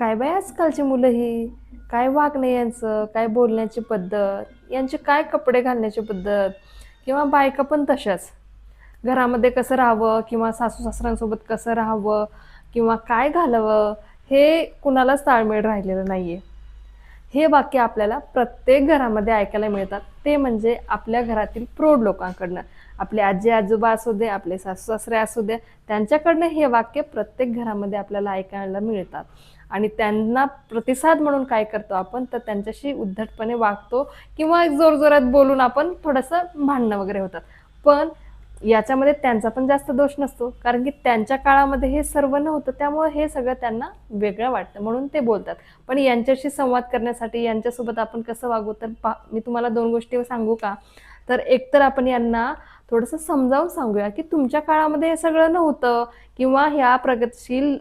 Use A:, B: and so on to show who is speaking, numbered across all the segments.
A: काय बाई आजकालची मुलं ही, काय वागणं यांचं, काय बोलण्याची पद्धत, यांचे काय कपडे घालण्याची पद्धत किंवा बायका पण तशाच. घरामध्ये कसं राहावं किंवा सासू-सासऱ्यांसोबत कसं राहावं किंवा काय घालावं, हे कुणालाच ताळमेळ राहिलेलं नाहीये. हे वाक्य आपल्याला प्रत्येक घरामध्ये ऐकायला मिळतात. ते म्हणजे आपल्या घरातील प्रौढ लोकांकडनं. आपले आजी-आजोबा असू दे, आपले सासू-सासरे असू दे, त्यांच्याकडनं हे वाक्य प्रत्येक घरामध्ये आपल्याला ऐकायला मिळतात. आणि त्यांना प्रतिसाद म्हणून काय करतो आपण, तर त्यांच्याशी उद्धटपणे वागतो किंवा जोरजोरात बोलून आपण थोडंसं भांडणं वगैरे होतात. पण याच्यामध्ये त्यांचा पण जास्त दोष नसतो. कारण की त्यांच्या काळामध्ये हे सर्व नव्हतं. त्यामुळे हे सगळं त्यांना वेगळं वाटतं म्हणून ते बोलतात. पण यांच्याशी संवाद करण्यासाठी यांच्यासोबत आपण कसं वागू, तर मी तुम्हाला 2 गोष्टी सांगू का? तर एकतर आपण यांना थोडंसं समजावून सांगूया, की तुमच्या काळामध्ये हे सगळं नव्हतं किंवा ह्या प्रगतीशील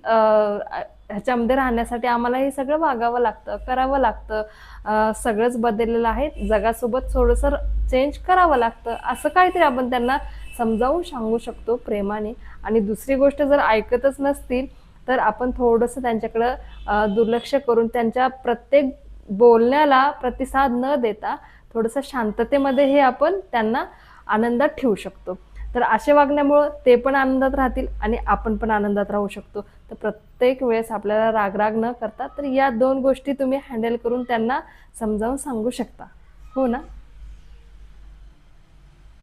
A: ह्याच्यामध्ये राहण्यासाठी आम्हाला हे सगळं वागावं लागतं, करावं लागतं. सगळंच बदललेलं आहे. जगासोबत थोडंसं चेंज करावं लागतं. असं काहीतरी आपण त्यांना समजावून सांगू शकतो प्रेमाने. आणि दुसरी गोष्ट जर ऐकतच नसतील, तर आपण थोडंसं त्यांच्याकडं दुर्लक्ष करून त्यांच्या प्रत्येक बोलण्याला प्रतिसाद न देता थोडंसं शांततेमध्ये हे आपण त्यांना आनंदात ठेवू शकतो. तर असे वागण्यामुळं ते पण आनंदात राहतील आणि आपण पण आनंदात राहू शकतो. तर प्रत्येक वेळेस आपल्याला राग-राग न करता तर या 2 गोष्टी तुम्ही हँडल करून त्यांना समजावून सांगू शकता. हो ना?